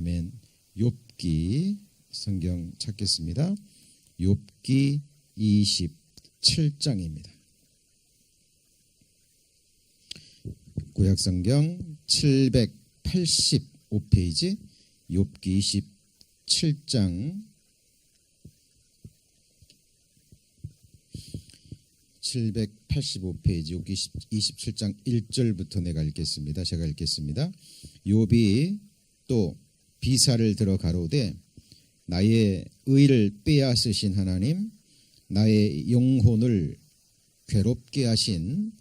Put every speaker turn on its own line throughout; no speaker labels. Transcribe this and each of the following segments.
아멘. 욥기 성경 찾겠습니다. 욥기 27장입니다. 구약성경 785페이지 욥기 27장 785페이지 욥기 27장 1절부터 내가 읽겠습니다. 제가 읽겠습니다. 욥이 또 비사를 들어 가로되 나의 의를 빼앗으신 하나님, 나의 영혼을 괴롭게 하신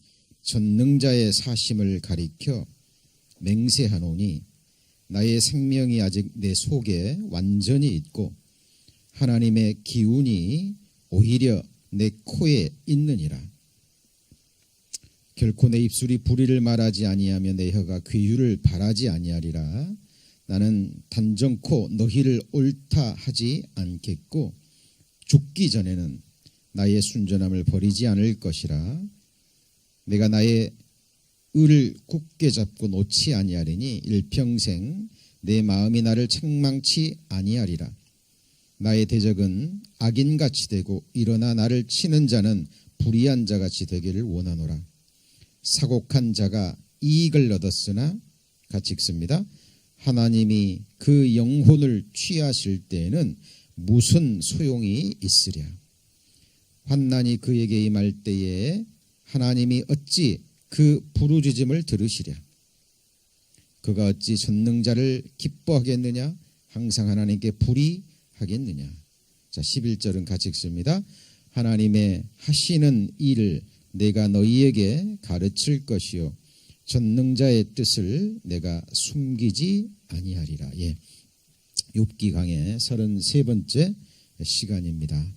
전능자의 사심을 가리켜 맹세하노니 나의 생명이 아직 내 속에 완전히 있고 하나님의 기운이 오히려 내 코에 있느니라. 결코 내 입술이 불의를 말하지 아니하며 내 혀가 긍휼을 바라지 아니하리라. 나는 단정코 너희를 옳다 하지 않겠고 죽기 전에는 나의 순전함을 버리지 않을 것이라. 내가 나의 의를 굳게 잡고 놓지 아니하리니 일평생 내 마음이 나를 책망치 아니하리라. 나의 대적은 악인같이 되고 일어나 나를 치는 자는 불의한 자같이 되기를 원하노라. 사곡한 자가 이익을 얻었으나 같이 읽습니다. 하나님이 그 영혼을 취하실 때에는 무슨 소용이 있으랴. 환난이 그에게 임할 때에 하나님이 어찌 그 부르짖음을 들으시랴. 그가 어찌 전능자를 기뻐하겠느냐. 항상 하나님께 불의하겠느냐. 자, 11절은 같이 읽습니다. 하나님의 하시는 일을 내가 너희에게 가르칠 것이요 전능자의 뜻을 내가 숨기지 아니하리라. 예, 욥기 강의 33번째 시간입니다.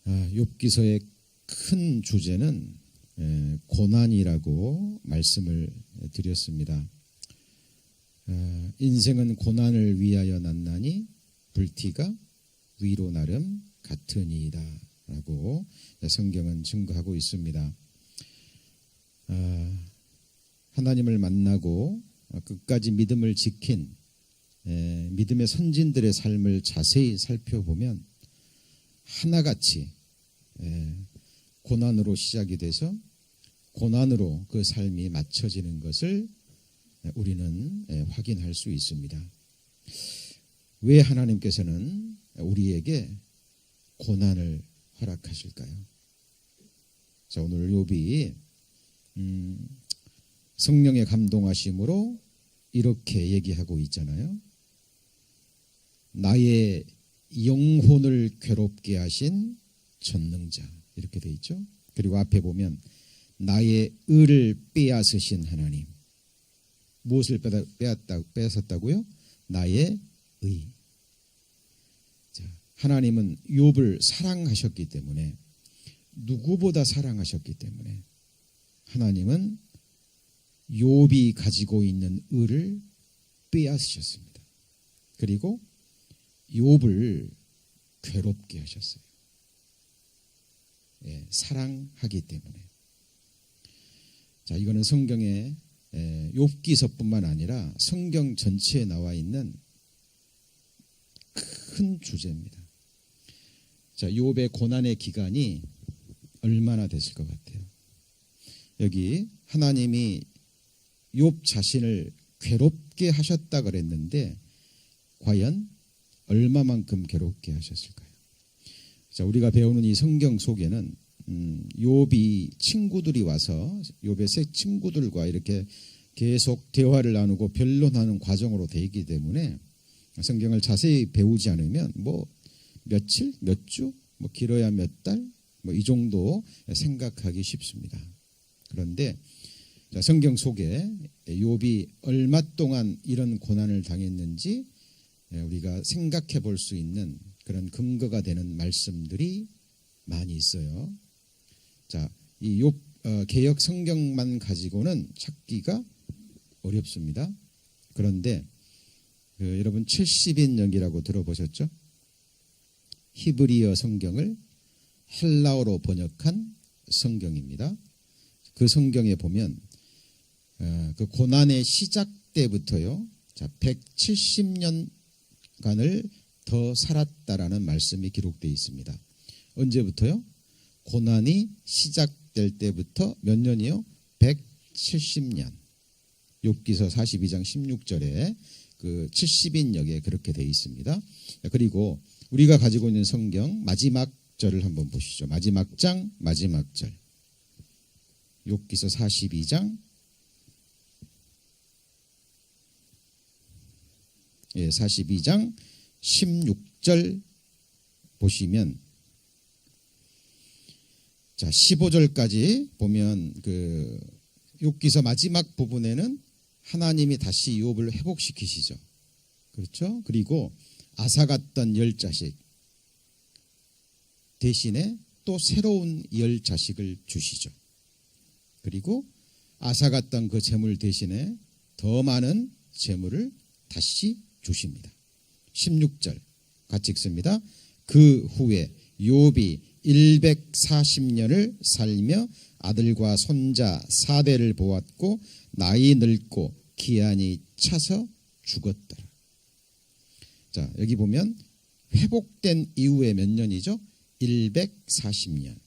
욥기서의 큰 주제는 고난이라고 말씀을 드렸습니다. 인생은 고난을 위하여 났나니 불티가 위로 나름 같으니이다 라고 성경은 증거하고 있습니다. 하나님을 만나고 끝까지 믿음을 지킨 믿음의 선진들의 삶을 자세히 살펴보면 하나같이 고난으로 시작이 돼서 고난으로 그 삶이 맞춰지는 것을 우리는 확인할 수 있습니다. 왜 하나님께서는 우리에게 고난을 허락하실까요? 자, 오늘 욥이 성령의 감동하심으로 이렇게 얘기하고 있잖아요. 나의 영혼을 괴롭게 하신 전능자, 이렇게 돼 있죠. 그리고 앞에 보면 나의 의를 빼앗으신 하나님. 무엇을 빼앗았다고요? 나의 의. 자, 하나님은 욥을 사랑하셨기 때문에, 누구보다 사랑하셨기 때문에 하나님은 욥이 가지고 있는 의를 빼앗으셨습니다. 그리고 욥을 괴롭게 하셨어요. 예, 사랑하기 때문에. 자, 이거는 성경의 욥기서뿐만 아니라 성경 전체에 나와 있는 큰 주제입니다. 자, 욥의 고난의 기간이 얼마나 됐을 것 같아요? 여기 하나님이 욥 자신을 괴롭게 하셨다 그랬는데 과연 얼마만큼 괴롭게 하셨을까요? 자, 우리가 배우는 이 성경 속에는 욥이 친구들이 와서 욥의 새 친구들과 이렇게 계속 대화를 나누고 변론하는 과정으로 되어 있기 때문에 성경을 자세히 배우지 않으면 뭐 며칠, 몇 주, 뭐 길어야 몇 달, 뭐 이 정도 생각하기 쉽습니다. 그런데 성경 속에 욥이 얼마 동안 이런 고난을 당했는지 우리가 생각해 볼 수 있는 그런 근거가 되는 말씀들이 많이 있어요. 자, 이 욥 개역 성경만 가지고는 찾기가 어렵습니다. 그런데 여러분 70인역이라고 들어보셨죠? 히브리어 성경을 헬라어로 번역한 성경입니다. 그 성경에 보면 그 고난의 시작 때부터요, 자, 170년간을 더 살았다라는 말씀이 기록되어 있습니다. 언제부터요? 고난이 시작될 때부터 몇 년이요? 170년. 욥기서 42장 16절에 그 70인역에 그렇게 되어 있습니다. 그리고 우리가 가지고 있는 성경 마지막 절을 한번 보시죠. 마지막 장 마지막 절. 욥기서 42장 42장 16절 보시면, 자 15절까지 보면 그 욥기서 마지막 부분에는 하나님이 다시 욥을 회복시키시죠. 그렇죠? 그리고 앗아갔던 10자식 대신에 또 새로운 10자식을 주시죠. 그리고 앗아갔던 그 재물 대신에 더 많은 재물을 다시 주십니다. 16절 같이 읽습니다. 그 후에 욥이 140년을 살며 아들과 손자 4대를 보았고 나이 늙고 기한이 차서 죽었더라. 자, 여기 보면 회복된 이후에 몇 년이죠? 140년.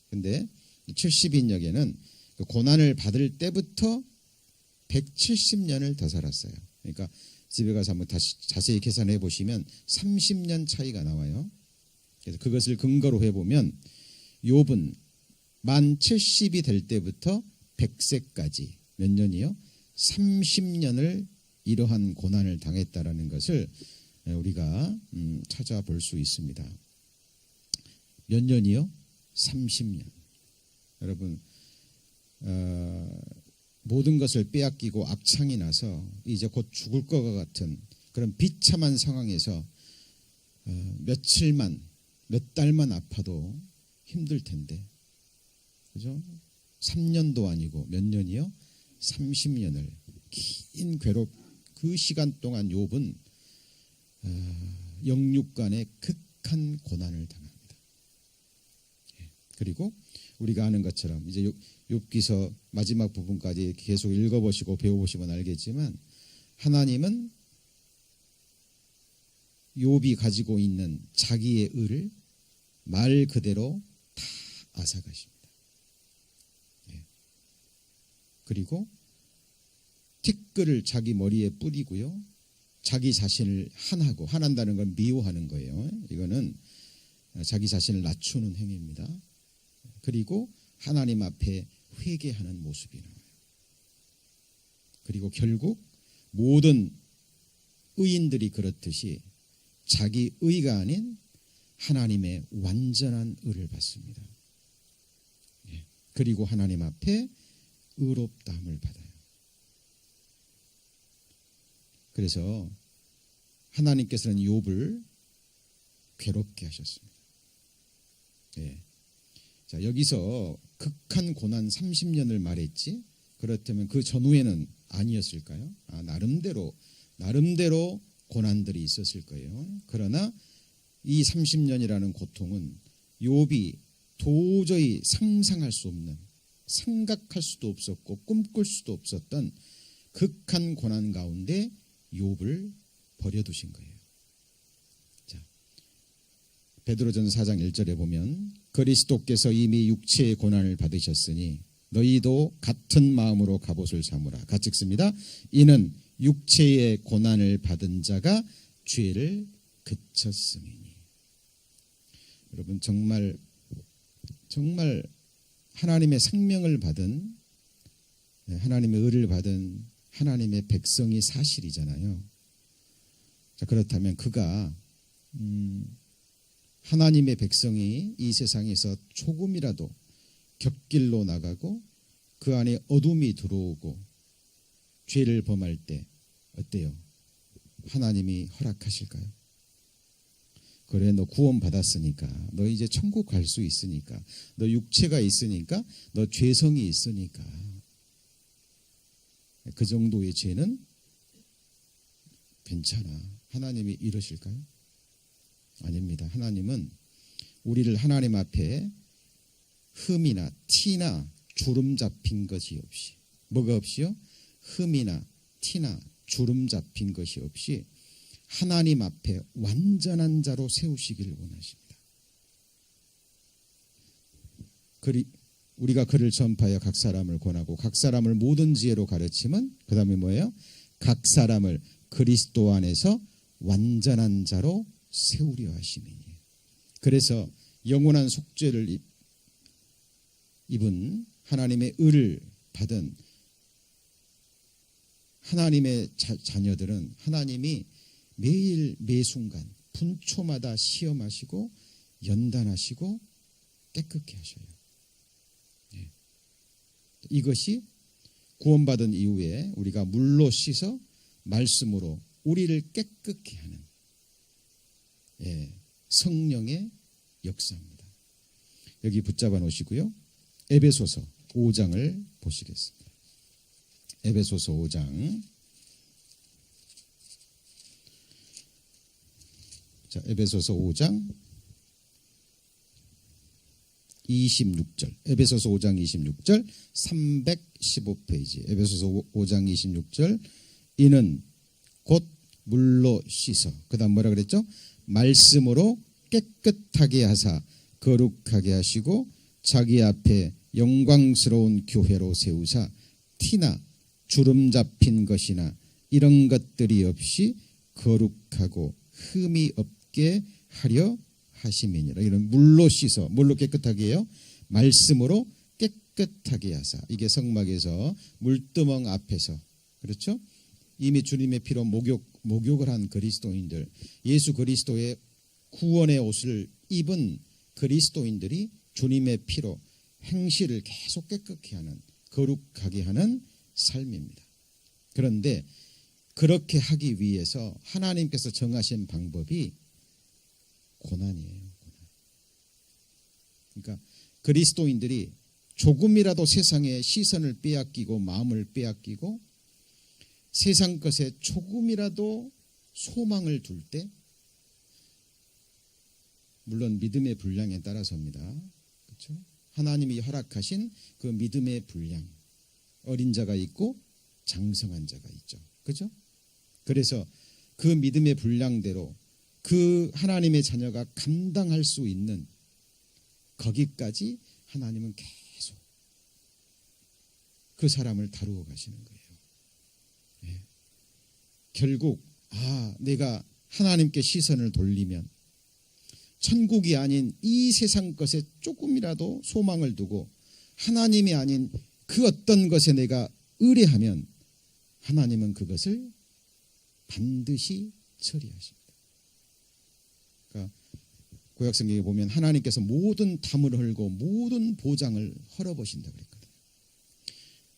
근데 70인역에는 그 고난을 받을 때부터 170년을 더 살았어요. 그러니까 집에 가서 한번 다시 자세히 계산해 보시면 30년 차이가 나와요. 그래서 그것을 근거로 해보면 욥은 만 70이 될 때부터 100세까지 몇 년이요? 30년을 이러한 고난을 당했다라는 것을 우리가 찾아볼 수 있습니다. 몇 년이요? 30년. 여러분 모든 것을 빼앗기고 악창이 나서 이제 곧 죽을 것과 같은 그런 비참한 상황에서 며칠만 몇 달만 아파도 힘들 텐데, 그죠? 3년도 아니고 몇 년이요? 30년을 긴 그 시간 동안 욥은 영육간의 극한 고난을 당합니다. 그리고 우리가 아는 것처럼 이제 욥기서 마지막 부분까지 계속 읽어보시고 배워보시면 알겠지만 하나님은 욥이 가지고 있는 자기의 의를 말 그대로 다 앗아가십니다. 그리고 티끌을 자기 머리에 뿌리고요, 자기 자신을 한한다는 건 미워하는 거예요. 이거는 자기 자신을 낮추는 행위입니다. 그리고 하나님 앞에 회개하는 모습이 나와요. 그리고 결국 모든 의인들이 그렇듯이 자기 의가 아닌 하나님의 완전한 의를 받습니다. 그리고 하나님 앞에 의롭다함을 받아요. 그래서 하나님께서는 욥을 괴롭게 하셨습니다. 자, 여기서 극한 고난 30년을 말했지, 그렇다면 그 전후에는 아니었을까요? 나름대로 고난들이 있었을 거예요. 그러나 이 30년이라는 고통은 욥이 도저히 상상할 수 없는, 생각할 수도 없었고 꿈꿀 수도 없었던 극한 고난 가운데 욥을 버려두신 거예요. 자, 베드로전서 4장 1절에 보면 그리스도께서 이미 육체의 고난을 받으셨으니 너희도 같은 마음으로 갑옷을 삼으라. 같이 읽습니다. 이는 육체의 고난을 받은 자가 죄를 그쳤음이니. 여러분 정말 하나님의 생명을 받은, 하나님의 의를 받은 하나님의 백성이 사실이잖아요. 자, 그렇다면 그가 하나님의 백성이 이 세상에서 조금이라도 곁길로 나가고 그 안에 어둠이 들어오고 죄를 범할 때 어때요? 하나님이 허락하실까요? 그래, 너 구원 받았으니까, 너 이제 천국 갈 수 있으니까, 너 육체가 있으니까, 너 죄성이 있으니까, 그 정도의 죄는 괜찮아. 하나님이 이러실까요? 아닙니다. 하나님은 우리를 하나님 앞에 흠이나 티나 주름 잡힌 것이 없이, 뭐가 없이요? 흠이나 티나 주름 잡힌 것이 없이 하나님 앞에 완전한 자로 세우시기를 원하십니다. 우리가 그를 전파하여 각 사람을 권하고 각 사람을 모든 지혜로 가르치면 그 다음에 뭐예요? 각 사람을 그리스도 안에서 완전한 자로 세우려 하심이니. 그래서 영원한 속죄를 입은 하나님의 의를 받은 하나님의 자녀들은 하나님이 매일 매순간 분초마다 시험하시고 연단하시고 깨끗게 하셔요. 이것이 구원받은 이후에 우리가 물로 씻어 말씀으로 우리를 깨끗게 하는 성령의 역사입니다. 여기 붙잡아 놓으시고요. 에베소서 5장을 보시겠습니다. 에베소서 5장. 자, 에베소서 5장 26절. 에베소서 5장 26절 315페이지. 에베소서 5장 26절. 이는 곧 물로 씻어. 그다음 뭐라 그랬죠? 말씀으로 깨끗하게 하사 거룩하게 하시고 자기 앞에 영광스러운 교회로 세우사 티나 주름 잡힌 것이나 이런 것들이 없이 거룩하고 흠이 없게 하려 하심이니라. 이런 물로 씻어, 물로 깨끗하게 해요. 말씀으로 깨끗하게 하사. 이게 성막에서 물두멍 앞에서, 그렇죠? 이미 주님의 피로 목욕을 한 그리스도인들, 예수 그리스도의 구원의 옷을 입은 그리스도인들이 주님의 피로 행실을 계속 깨끗게 하는, 거룩하게 하는 삶입니다. 그런데 그렇게 하기 위해서 하나님께서 정하신 방법이 고난이에요. 그러니까 그리스도인들이 조금이라도 세상의 시선을 빼앗기고 마음을 빼앗기고 세상 것에 조금이라도 소망을 둘 때, 물론 믿음의 분량에 따라서입니다. 그렇죠? 하나님이 허락하신 그 믿음의 분량, 어린 자가 있고 장성한 자가 있죠. 그렇죠? 그래서 그 믿음의 분량대로 그 하나님의 자녀가 감당할 수 있는 거기까지 하나님은 계속 그 사람을 다루어 가시는 거예요. 예. 결국 내가 하나님께 시선을 돌리면 천국이 아닌 이 세상 것에 조금이라도 소망을 두고 하나님이 아닌 그 어떤 것에 내가 의뢰하면 하나님은 그것을 반드시 처리하십니다. 그러니까 구약성경에 보면 하나님께서 모든 담을 헐고 모든 보장을 헐어버신다고 그랬거든요.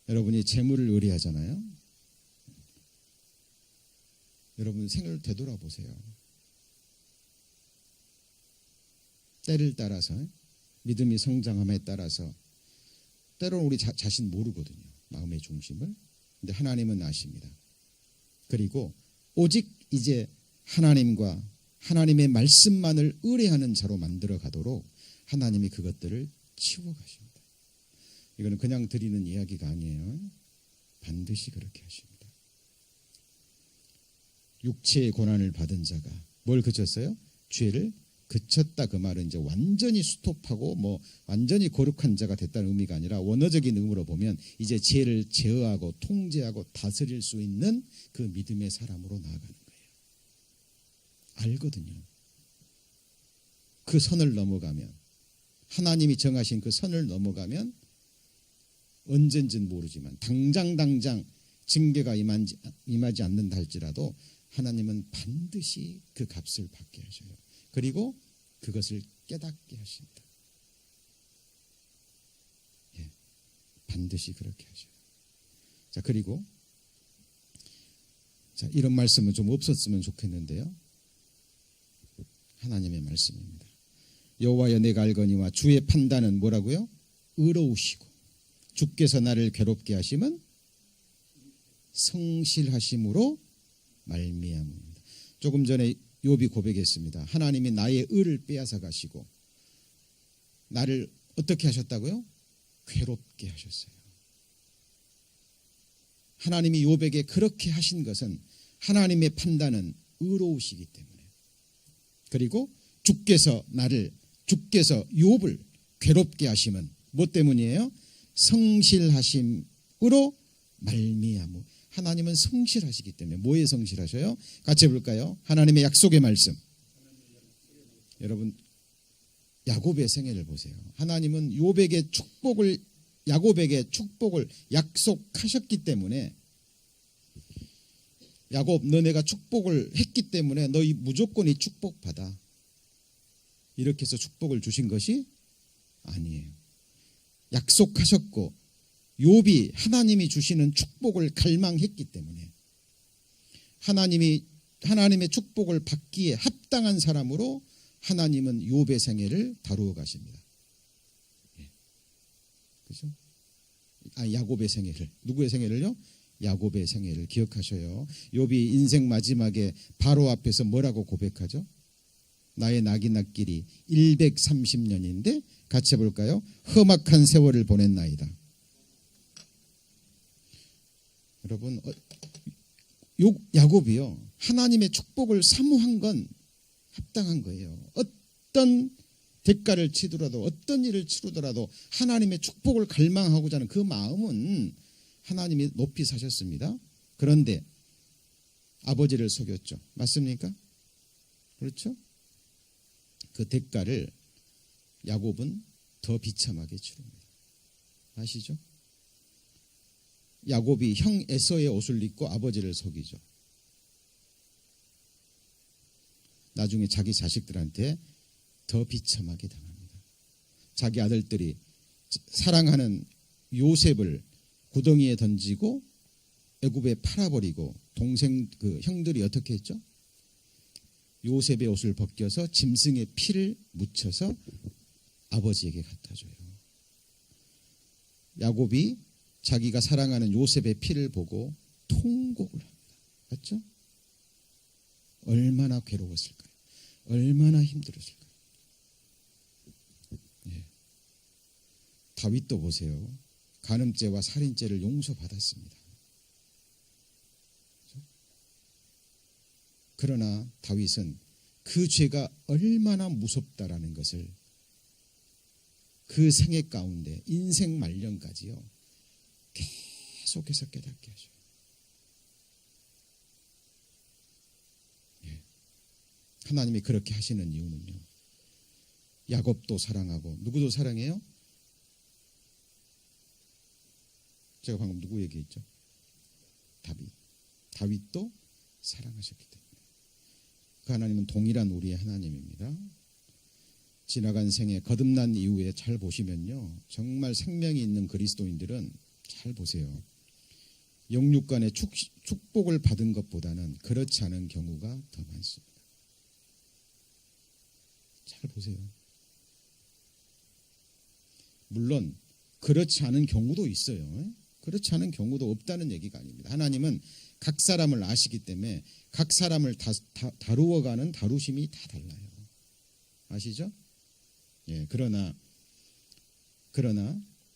여러분이 재물을 의뢰하잖아요. 여러분 생을 되돌아보세요. 때를 따라서, 믿음이 성장함에 따라서 때로는 우리 자신 모르거든요. 마음의 중심을. 근데 하나님은 아십니다. 그리고 오직 이제 하나님과 하나님의 말씀만을 의뢰하는 자로 만들어 가도록 하나님이 그것들을 치워가십니다. 이거는 그냥 드리는 이야기가 아니에요. 반드시 그렇게 하십니다. 육체의 고난을 받은 자가 뭘 그쳤어요? 죄를 그쳤다. 그 말은 이제 완전히 스톱하고 완전히 거룩한 자가 됐다는 의미가 아니라 원어적인 의미로 보면 이제 죄를 제어하고 통제하고 다스릴 수 있는 그 믿음의 사람으로 나아가는 거예요. 알거든요. 그 선을 넘어가면, 하나님이 정하신 그 선을 넘어가면 언젠지는 모르지만 당장 징계가 임하지 않는다 할지라도 하나님은 반드시 그 값을 받게 하셔요. 그리고 그것을 깨닫게 하신다. 예, 반드시 그렇게 하셔요. 자, 그리고 이런 말씀은 좀 없었으면 좋겠는데요. 하나님의 말씀입니다. 여호와여 내가 알거니와 주의 판단은 뭐라고요? 의로우시고 주께서 나를 괴롭게 하심은 성실하심으로 말미암습니다. 조금 전에 욥이 고백했습니다. 하나님이 나의 의를 빼앗아 가시고 나를 어떻게 하셨다고요? 괴롭게 하셨어요. 하나님이 욥에게 그렇게 하신 것은 하나님의 판단은 의로우시기 때문에, 그리고 주께서 욥을 괴롭게 하심은 뭐 때문이에요? 성실하심으로 말미암아. 하나님은 성실하시기 때문에. 뭐에 성실하셔요? 같이 해볼까요? 하나님의 약속의 말씀. 여러분, 야곱의 생애를 보세요. 하나님은 야곱에게 축복을 약속하셨기 때문에, 야곱, 너네가 축복을 했기 때문에 너희 무조건 이 축복 받아, 이렇게 해서 축복을 주신 것이 아니에요. 약속하셨고 욥이 하나님이 주시는 축복을 갈망했기 때문에 하나님의 축복을 받기에 합당한 사람으로 하나님은 욥의 생애를 다루어 가십니다. 그렇죠? 야곱의 생애를, 누구의 생애를요? 야곱의 생애를 기억하셔요. 욥이 인생 마지막에 바로 앞에서 뭐라고 고백하죠? 나의 낙인날길이 130년인데 같이 해볼까요? 험악한 세월을 보냈나이다. 여러분, 야곱이요, 하나님의 축복을 사모한 건 합당한 거예요. 어떤 대가를 치더라도, 어떤 일을 치르더라도 하나님의 축복을 갈망하고자 하는 그 마음은 하나님이 높이 사셨습니다. 그런데 아버지를 속였죠. 맞습니까? 그렇죠? 그 대가를 야곱은 더 비참하게 치릅니다. 아시죠? 야곱이 형 에서의 옷을 입고 아버지를 속이죠. 나중에 자기 자식들한테 더 비참하게 당합니다. 자기 아들들이 사랑하는 요셉을 구덩이에 던지고 애굽에 팔아버리고, 형들이 어떻게 했죠? 요셉의 옷을 벗겨서 짐승의 피를 묻혀서 아버지에게 갖다 줘요. 야곱이 자기가 사랑하는 요셉의 피를 보고 통곡을 합니다. 맞죠? 얼마나 괴로웠을까요? 얼마나 힘들었을까요? 예. 다윗도 보세요. 간음죄와 살인죄를 용서받았습니다. 그러나 다윗은 그 죄가 얼마나 무섭다라는 것을 그 생애 가운데 인생 말년까지요 계속해서 깨닫게 하셔요. 예. 하나님이 그렇게 하시는 이유는요, 야곱도 사랑하고 누구도 사랑해요? 제가 방금 누구 얘기했죠? 다윗도 사랑하셨기 때문에. 그 하나님은 동일한 우리의 하나님입니다. 지나간 생에 거듭난 이후에 잘 보시면요, 정말 생명이 있는 그리스도인들은 잘 보세요. 영육간의 축복을 받은 것보다는 그렇지 않은 경우가 더 많습니다. 잘 보세요. 물론 그렇지 않은 경우도 있어요. 그렇지 않은 경우도 없다는 얘기가 아닙니다. 하나님은 각 사람을 아시기 때문에 각 사람을 다루어가는 다루심이 다 달라요. 아시죠? 예, 그러나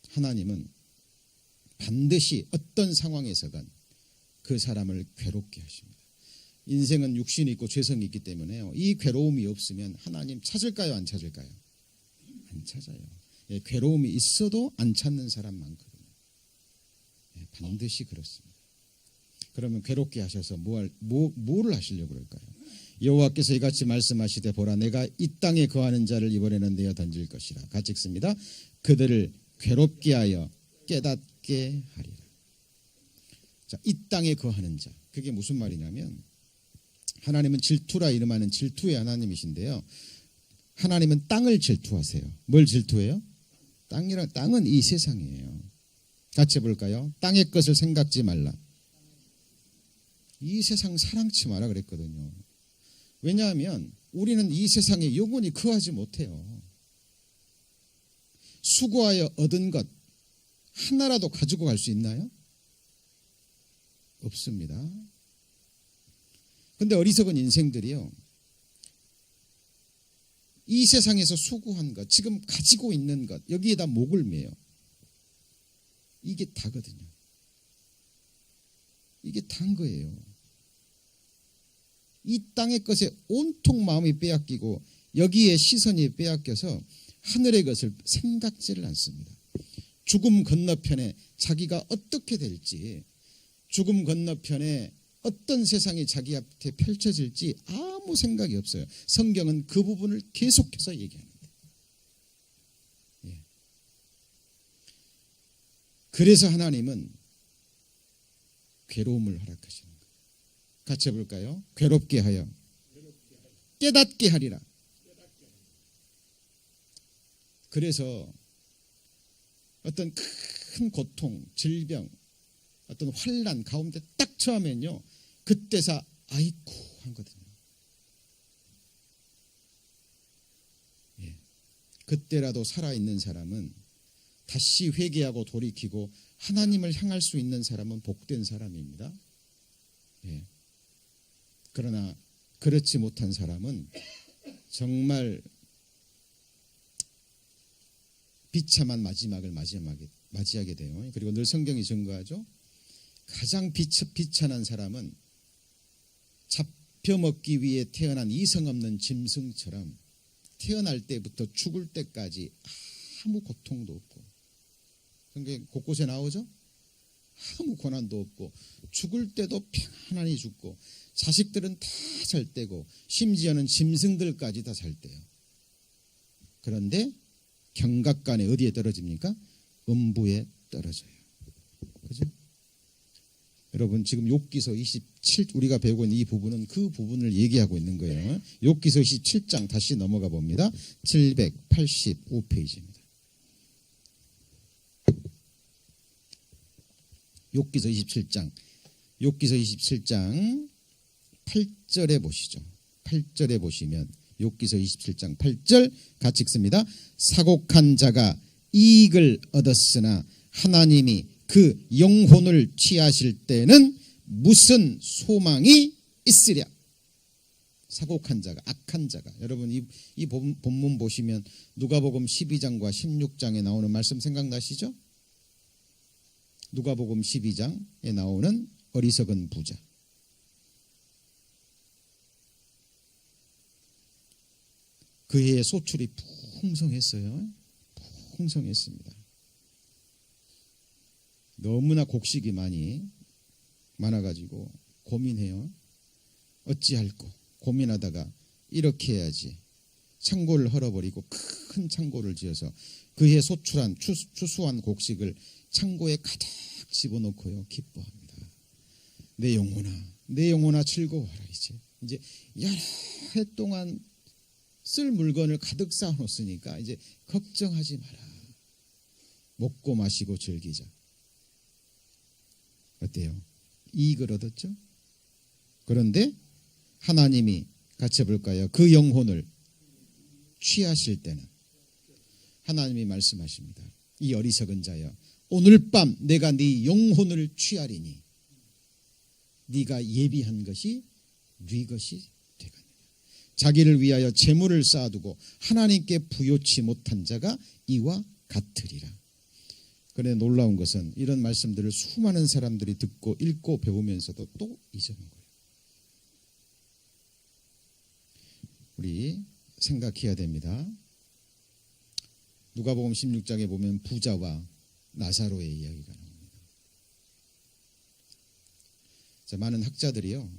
하나님은 반드시 어떤 상황에서건 그 사람을 괴롭게 하십니다. 인생은 육신이 있고 죄성이 있기 때문에요, 이 괴로움이 없으면 하나님 찾을까요? 안 찾을까요? 안 찾아요. 예, 괴로움이 있어도 안 찾는 사람 많거든요. 예, 반드시 그렇습니다. 그러면 괴롭게 하셔서 뭐를 하시려고 그럴까요? 여호와께서 이같이 말씀하시되, 보라, 내가 이 땅에 거하는 자를 이번에는 내어 던질 것이라. 같이 읽습니다. 그들을 괴롭게 하여 깨닫게 하리라. 자, 이 땅에 거하는 자, 그게 무슨 말이냐면, 하나님은 질투라 이름하는 질투의 하나님이신데요, 하나님은 땅을 질투하세요. 뭘 질투해요? 땅은 이 세상이에요. 같이 볼까요? 땅의 것을 생각지 말라. 이 세상 사랑치 마라 그랬거든요. 왜냐하면 우리는 이 세상에 영원히 거하지 못해요. 수고하여 얻은 것 하나라도 가지고 갈 수 있나요? 없습니다. 그런데 어리석은 인생들이요, 이 세상에서 수고한 것, 지금 가지고 있는 것, 여기에다 목을 매요. 이게 다거든요. 이게 단 거예요. 이 땅의 것에 온통 마음이 빼앗기고 여기에 시선이 빼앗겨서 하늘의 것을 생각지를 않습니다. 죽음 건너편에 자기가 어떻게 될지, 죽음 건너편에 어떤 세상이 자기 앞에 펼쳐질지 아무 생각이 없어요. 성경은 그 부분을 계속해서 얘기합니다. 예. 그래서 하나님은 괴로움을 허락하시는 거예요. 같이 해볼까요? 괴롭게 하여 깨닫게 하리라. 그래서 어떤 큰 고통, 질병, 어떤 환난 가운데 딱 처하면요, 그때서 아이쿠 하거든요. 예. 그때라도 살아있는 사람은 다시 회개하고 돌이키고 하나님을 향할 수 있는 사람은 복된 사람입니다. 예. 그러나 그렇지 못한 사람은 정말 비참한 마지막을 맞이하게 돼요. 그리고 늘 성경이 증거하죠. 가장 비참한 사람은 잡혀먹기 위해 태어난 이성 없는 짐승처럼 태어날 때부터 죽을 때까지 아무 고통도 없고, 성경 곳곳에 나오죠. 아무 고난도 없고 죽을 때도 편안히 죽고 자식들은 다 잘 때고 심지어는 짐승들까지 다 잘 때요. 그런데 경각간에 어디에 떨어집니까? 음부에 떨어져요. 그죠? 여러분 지금 욥기서 27 우리가 배우고 있는 이 부분은 그 부분을 얘기하고 있는 거예요. 욥기서 27장 다시 넘어가 봅니다. 785페이지입니다. 욥기서 27장 8절에 보시죠. 8절에 보시면 욥기서 27장 8절 같이 읽습니다. 사곡한 자가 이익을 얻었으나 하나님이 그 영혼을 취하실 때는 무슨 소망이 있으랴. 사곡한 자가, 악한 자가. 여러분 이 본문 보시면 누가복음 12장과 16장에 나오는 말씀 생각나시죠? 누가복음 12장에 나오는 어리석은 부자. 그 해에 소출이 풍성했어요. 풍성했습니다. 너무나 곡식이 많아가지고 고민해요. 어찌할꼬 고민하다가 이렇게 해야지. 창고를 헐어버리고 큰 창고를 지어서 그해 소출한 추수한 곡식을 창고에 가득 집어넣고요. 기뻐합니다. 내 영혼아 즐거워하라. 이제 여러 해 동안 쓸 물건을 가득 쌓아놓았으니까 이제 걱정하지 마라. 먹고 마시고 즐기자. 어때요? 이익을 얻었죠? 그런데 하나님이 같이 해볼까요? 그 영혼을 취하실 때는 하나님이 말씀하십니다. 이 어리석은 자여, 오늘 밤 내가 네 영혼을 취하리니 네가 예비한 것이 네 것이 되겠느냐. 자기를 위하여 재물을 쌓아두고 하나님께 부요치 못한 자가 이와 같으리라. 그런데 놀라운 것은 이런 말씀들을 수많은 사람들이 듣고 읽고 배우면서도 또 잊어먹어요. 우리 생각해야 됩니다. 누가복음 16장에 보면 부자와 나사로의 이야기가 나옵니다. 자, 많은 학자들이요,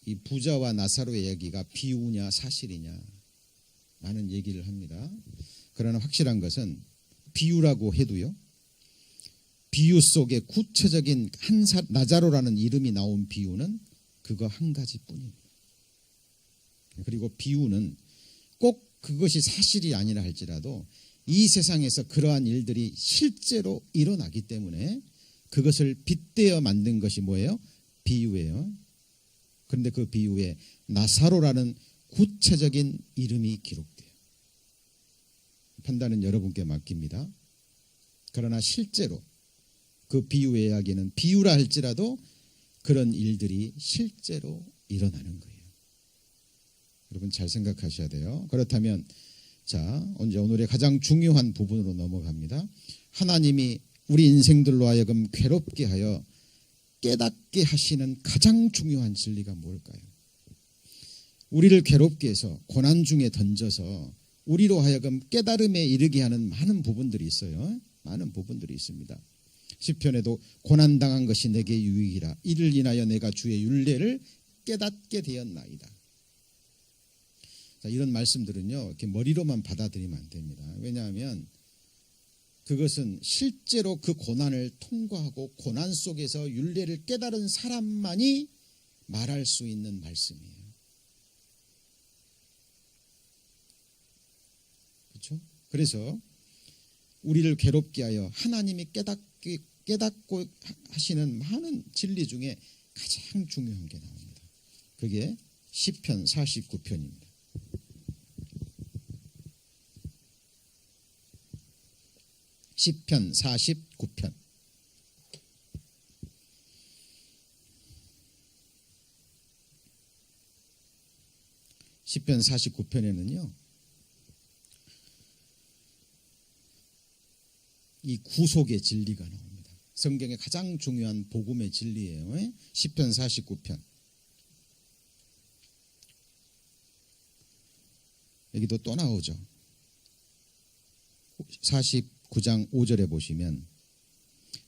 이 부자와 나사로의 이야기가 비유냐 사실이냐 많은 얘기를 합니다. 그러나 확실한 것은 비유라고 해도요, 비유 속에 구체적인 나자로라는 이름이 나온 비유는 그거 한 가지뿐입니다. 그리고 비유는 꼭 그것이 사실이 아니라 할지라도 이 세상에서 그러한 일들이 실제로 일어나기 때문에 그것을 빗대어 만든 것이 뭐예요? 비유예요. 그런데 그 비유에 나사로라는 구체적인 이름이 기록돼요. 판단은 여러분께 맡깁니다. 그러나 실제로 그 비유의 이야기는 비유라 할지라도 그런 일들이 실제로 일어나는 거예요. 여러분 잘 생각하셔야 돼요. 그렇다면 자, 오늘의 가장 중요한 부분으로 넘어갑니다. 하나님이 우리 인생들로 하여금 괴롭게 하여 깨닫게 하시는 가장 중요한 진리가 뭘까요? 우리를 괴롭게 해서 고난 중에 던져서 우리로 하여금 깨달음에 이르게 하는 많은 부분들이 있어요. 많은 부분들이 있습니다. 시편에도 고난당한 것이 내게 유익이라 이를 인하여 내가 주의 율례를 깨닫게 되었나이다. 자, 이런 말씀들은요 이렇게 머리로만 받아들이면 안 됩니다. 왜냐하면 그것은 실제로 그 고난을 통과하고 고난 속에서 율례를 깨달은 사람만이 말할 수 있는 말씀이에요. 그렇죠? 그래서 우리를 괴롭게 하여 하나님이 깨닫고 하시는 많은 진리 중에 가장 중요한 게 나옵니다. 그게 시편 49편입니다. 시편 49편. 시편 49편에는요. 이 구속의 진리가 나옵니다. 성경의 가장 중요한 복음의 진리예요. 시편 49편. 여기도 또 나오죠. 49장 5절에 보시면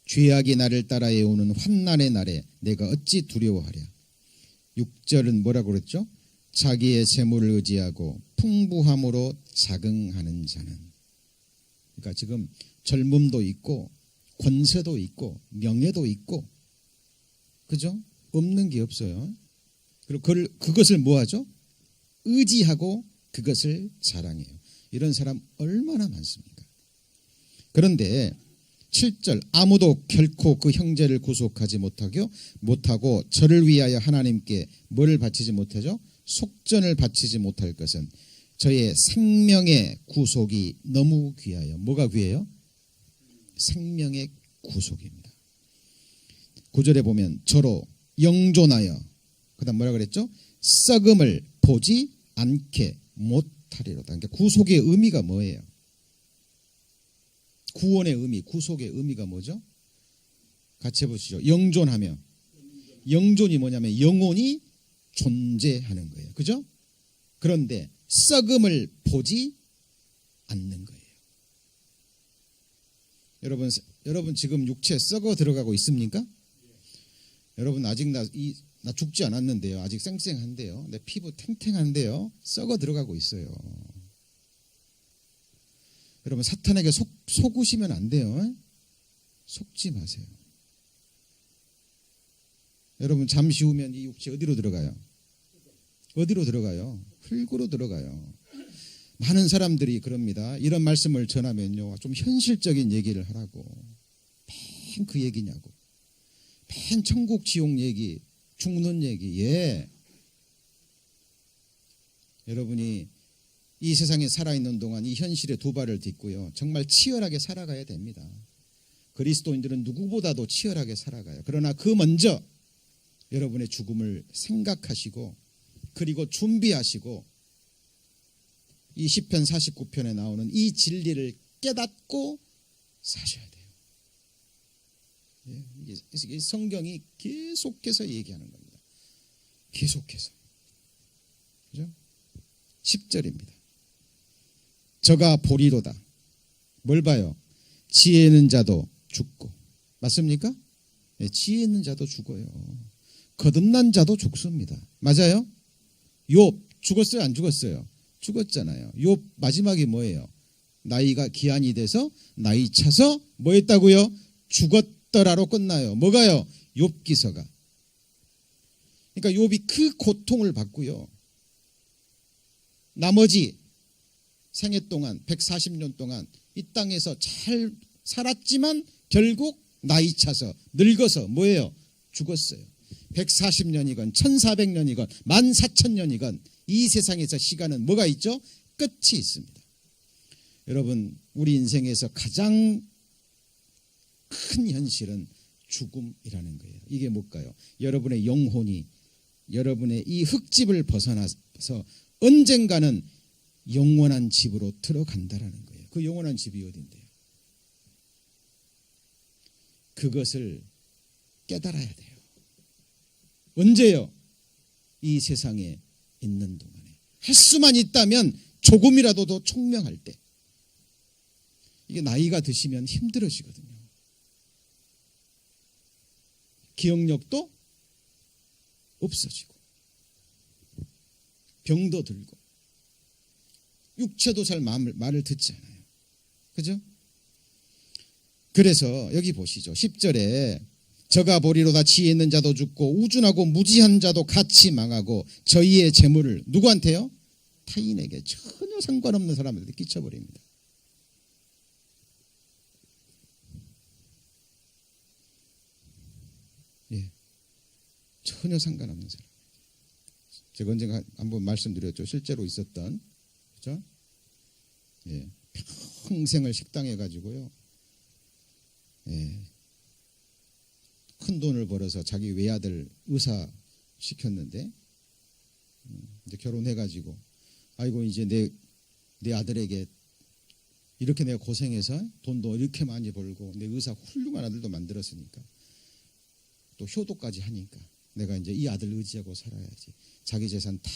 죄악이 나를 따라해 오는 환난의 날에 내가 어찌 두려워하랴. 6절은 뭐라고 그랬죠? 자기의 재물을 의지하고 풍부함으로 자긍하는 자는. 그러니까 지금 젊음도 있고 권세도 있고 명예도 있고 그죠? 없는 게 없어요. 그리고 그것을 뭐하죠? 의지하고 그것을 자랑해요. 이런 사람 얼마나 많습니까? 그런데 7절 아무도 결코 그 형제를 구속하지 못하고 저를 위하여 하나님께 뭐를 바치지 못하죠? 속전을 바치지 못할 것은 저의 생명의 구속이 너무 귀하여. 뭐가 귀해요? 생명의 구속입니다. 9절에 보면 저로 영존하여 그 다음 뭐라 그랬죠? 썩음을 보지 않게 못하리로다. 그러니까 구속의 의미가 뭐예요? 구원의 의미, 구속의 의미가 뭐죠? 같이 해보시죠. 영존하며. 영존이 뭐냐면 영혼이 존재하는 거예요. 그죠? 그런데 썩음을 보지 않는 거예요. 여러분 지금 육체 썩어 들어가고 있습니까? 여러분 아직 나 죽지 않았는데요. 아직 쌩쌩한데요. 내 피부 탱탱한데요. 썩어 들어가고 있어요. 여러분 사탄에게 속으시면 안 돼요. 속지 마세요. 여러분 잠시 후면 이 육체 어디로 들어가요? 어디로 들어가요? 흙으로 들어가요. 많은 사람들이 그럽니다. 이런 말씀을 전하면요 좀 현실적인 얘기를 하라고. 맨 그 얘기냐고. 맨 천국 지옥 얘기, 죽는 얘기. 예. 여러분이 이 세상에 살아있는 동안 이 현실의 두 발을 딛고요 정말 치열하게 살아가야 됩니다. 그리스도인들은 누구보다도 치열하게 살아가요. 그러나 그 먼저 여러분의 죽음을 생각하시고 그리고 준비하시고 이 시편 49편에 나오는 이 진리를 깨닫고 사셔야 돼요. 이 성경이 계속해서 얘기하는 겁니다. 계속해서. 그죠? 10절입니다. 저가 보리로다. 뭘 봐요? 지혜 있는 자도 죽고. 맞습니까? 네, 지혜 있는 자도 죽어요. 거듭난 자도 죽습니다. 맞아요? 욥 죽었어요? 안 죽었어요? 죽었잖아요. 욥 마지막이 뭐예요? 나이가 기한이 돼서 나이 차서 뭐 했다고요? 죽었더라로 끝나요. 뭐가요? 욥기서가. 그러니까 욥이 그 고통을 받고요. 나머지 생애 동안 140년 동안 이 땅에서 잘 살았지만 결국 나이 차서 늙어서 뭐예요? 죽었어요. 140년이건 1400년이건 14,000년이건 이 세상에서 시간은 뭐가 있죠? 끝이 있습니다. 여러분 우리 인생에서 가장 큰 현실은 죽음이라는 거예요. 이게 뭘까요? 여러분의 영혼이 여러분의 이 흙집을 벗어나서 언젠가는 영원한 집으로 들어간다라는 거예요. 그 영원한 집이 어딘데요? 그것을 깨달아야 돼요. 언제요? 이 세상에 있는 동안에. 할 수만 있다면 조금이라도 더 총명할 때. 이게 나이가 드시면 힘들어지거든요. 기억력도 없어지고 병도 들고 육체도 잘 말을 듣지 않아요. 그죠? 그래서 여기 보시죠. 10절에 저가 보리로다 지혜 있는 자도 죽고 우준하고 무지한 자도 같이 망하고 저희의 재물을 누구한테요? 타인에게 전혀 상관없는 사람한테 끼쳐버립니다. 예, 전혀 상관없는 사람. 제가 언젠가 한번 말씀드렸죠. 실제로 있었던, 그죠? 예, 평생을 식당해 가지고요. 예, 큰 돈을 벌어서 자기 외아들 의사 시켰는데 이제 결혼해 가지고 아이고 이제 내 아들에게 이렇게 내가 고생해서 돈도 이렇게 많이 벌고 내 의사 훌륭한 아들도 만들었으니까 또 효도까지 하니까 내가 이제 이 아들 의지하고 살아야지. 자기 재산 다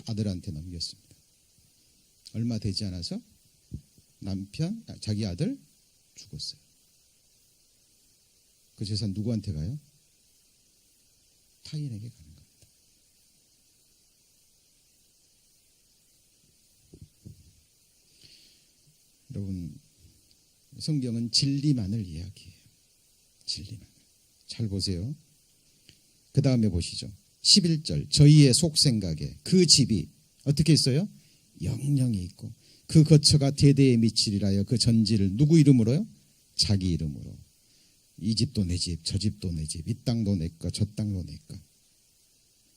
아들한테 넘겼습니다. 얼마 되지 않아서 자기 아들 죽었어요. 그 재산 누구한테 가요? 타인에게 가는 겁니다. 여러분, 성경은 진리만을 이야기해요. 진리만. 잘 보세요. 그 다음에 보시죠. 11절. 저희의 속생각에 그 집이 어떻게 있어요? 영영이 있고 그 거처가 대대에 미치리라여 그 전지를 누구 이름으로요? 자기 이름으로. 이 집도 내 집, 저 집도 내 집, 이 땅도 내 거, 저 땅도 내 거.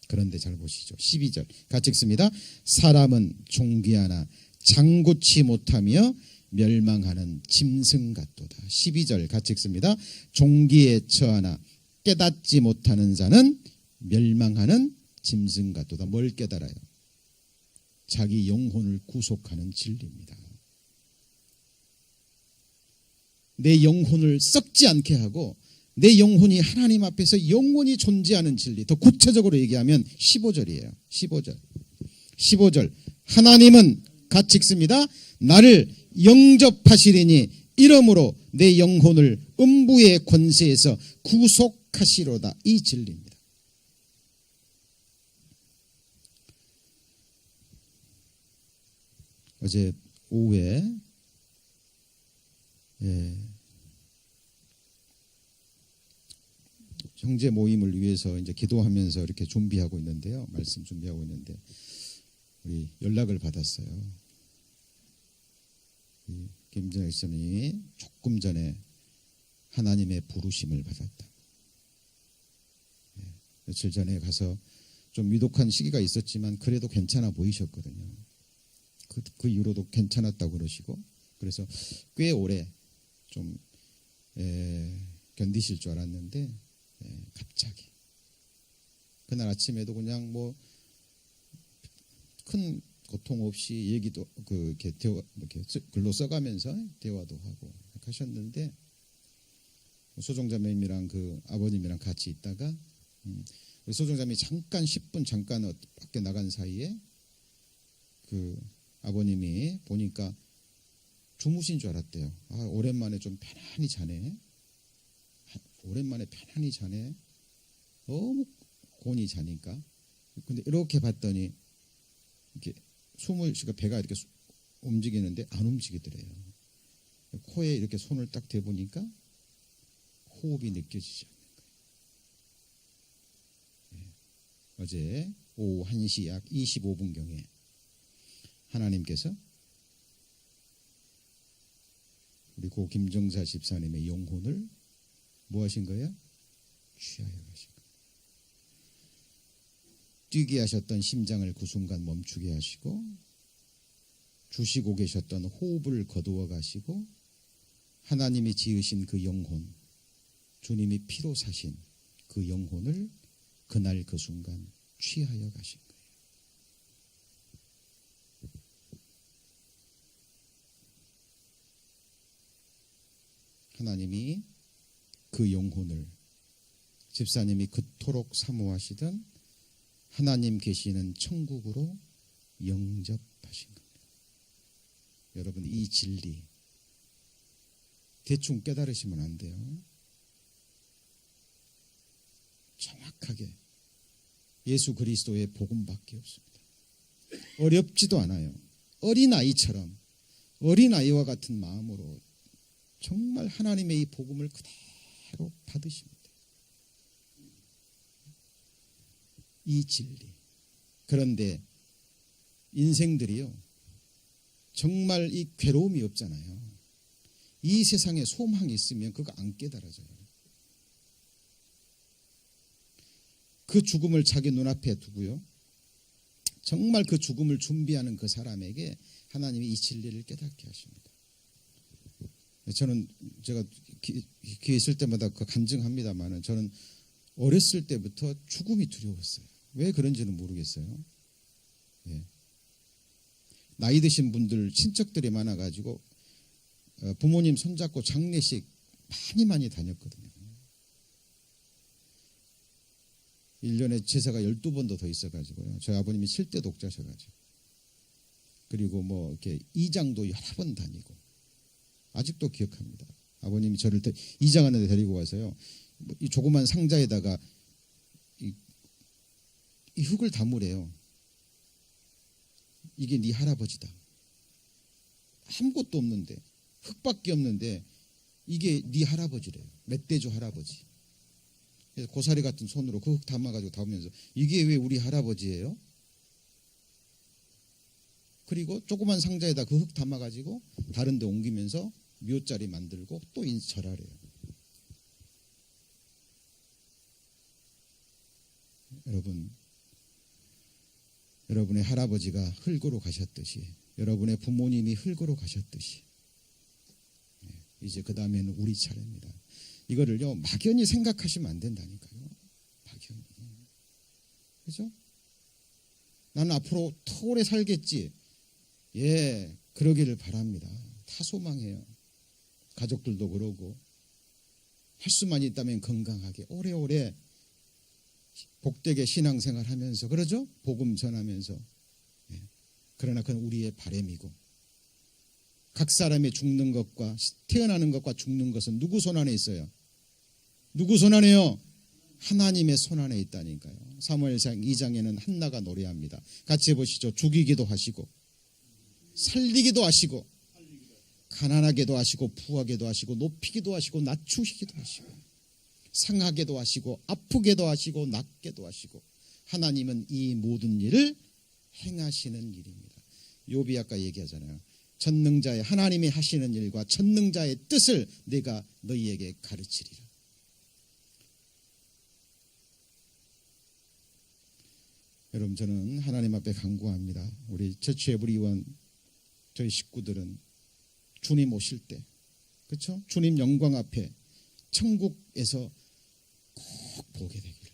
그런데 잘 보시죠. 12절 같이 읽습니다. 사람은 종기하나 장구치 못하며 멸망하는 짐승 같도다. 12절 같이 읽습니다. 종기에 처하나 깨닫지 못하는 자는 멸망하는 짐승 같도다. 뭘 깨달아요? 자기 영혼을 구속하는 진리입니다. 내 영혼을 썩지 않게 하고 내 영혼이 하나님 앞에서 영원히 존재하는 진리. 더 구체적으로 얘기하면 15절이에요. 15절. 하나님은 같이 읽습니다. 나를 영접하시리니 이러므로 내 영혼을 음부의 권세에서 구속하시로다. 이 진리입니다. 어제 오후에 형제 모임을 위해서 이제 기도하면서 이렇게 준비하고 있는데요. 말씀 준비하고 있는데 우리 연락을 받았어요. 김정일 씨는 조금 전에 하나님의 부르심을 받았다. 며칠 전에 가서 좀 위독한 시기가 있었지만 그래도 괜찮아 보이셨거든요. 그 이후로도 괜찮았다고 그러시고 그래서 꽤 오래 좀 견디실 줄 알았는데 갑자기 그날 아침에도 그냥 뭐 큰 고통 없이 얘기도 이렇게 글로 써가면서 대화도 하고 하셨는데 소종자매님이랑 그 아버님이랑 같이 있다가 소종자매님이 잠깐 10분 잠깐 밖에 나간 사이에 그 아버님이 보니까 주무신 줄 알았대요. 아, 오랜만에 좀 편안히 자네. 오랜만에 편안히 자네. 너무 곤히 자니까. 근데 이렇게 봤더니 이렇게 숨을 쉬니까 배가 이렇게 움직이는데 안 움직이더래요. 코에 이렇게 손을 딱 대보니까 호흡이 느껴지지 않는 거예요. 어제 오후 1시 약 25분경에 하나님께서 우리 고 김정사 집사님의 영혼을 뭐 하신 거예요? 취하여 가신 거예요. 뛰게 하셨던 심장을 그 순간 멈추게 하시고 주시고 계셨던 호흡을 거두어 가시고 하나님이 지으신 그 영혼, 주님이 피로 사신 그 영혼을 그날 그 순간 취하여 가신 거예요. 하나님이 그 영혼을 집사님이 그토록 사모하시던 하나님 계시는 천국으로 영접하신 겁니다. 여러분, 이 진리 대충 깨달으시면 안 돼요. 정확하게 예수 그리스도의 복음밖에 없습니다. 어렵지도 않아요. 어린아이처럼 어린아이와 같은 마음으로 정말 하나님의 이 복음을 그대로 받으십니다. 이 진리. 그런데 인생들이요, 정말 이 괴로움이 없잖아요. 이 세상에 소망이 있으면 그거 안 깨달아져요. 그 죽음을 자기 눈앞에 두고요, 정말 그 죽음을 준비하는 그 사람에게 하나님이 이 진리를 깨닫게 하십니다. 저는 제가 기회 있을 때마다 간증합니다만, 저는 어렸을 때부터 죽음이 두려웠어요. 왜 그런지는 모르겠어요. 예. 나이 드신 분들 친척들이 많아가지고 부모님 손잡고 장례식 많이 다녔거든요. 1년에 제사가 12번도 더 있어가지고요. 저희 아버님이 7대 독자셔가지고, 그리고 뭐 이렇게 이장도 여러 번 다니고, 아직도 기억합니다. 아버님이 저를 이장 하는 데 데리고 와서요, 이 조그만 상자에다가 이 흙을 담으래요. 이게 네 할아버지다. 아무것도 없는데, 흙밖에 없는데 이게 네 할아버지래요. 멧돼지 할아버지. 그래서 고사리 같은 손으로 그 흙 담아가지고 담으면서, 이게 왜 우리 할아버지예요? 그리고 조그만 상자에다 그 흙 담아가지고 다른 데 옮기면서 묘자리 만들고 또 절하래요. 여러분, 여러분의 할아버지가 흙으로 가셨듯이, 여러분의 부모님이 흙으로 가셨듯이, 이제 그 다음에는 우리 차례입니다. 이거를요, 막연히 생각하시면 안 된다니까요. 막연히. 그죠? 나는 앞으로 더 오래 살겠지. 예, 그러기를 바랍니다. 다 소망해요. 가족들도 그러고, 할 수만 있다면 건강하게 오래오래 복되게 신앙생활 하면서, 그러죠? 복음 전하면서. 예. 그러나 그건 우리의 바람이고, 각 사람이 죽는 것과 태어나는 것과 죽는 것은 누구 손 안에 있어요? 누구 손 안에요? 하나님의 손 안에 있다니까요. 사무엘상 2장에는 한나가 노래합니다. 같이 해보시죠. 죽이기도 하시고, 살리기도 하시고, 가난하게도 하시고, 부하게도 하시고, 높이기도 하시고, 낮추시기도 하시고, 상하게도 하시고, 아프게도 하시고, 낫게도 하시고, 하나님은 이 모든 일을 행하시는 일입니다. 욥이 아까 얘기하잖아요. 전능자의 하나님이 하시는 일과 전능자의 뜻을 내가 너희에게 가르치리라. 여러분, 저는 하나님 앞에 간구합니다. 우리 처치 에브리원, 저희 식구들은 주님 오실 때, 그렇죠? 주님 영광 앞에 천국에서 꼭 보게 되기를.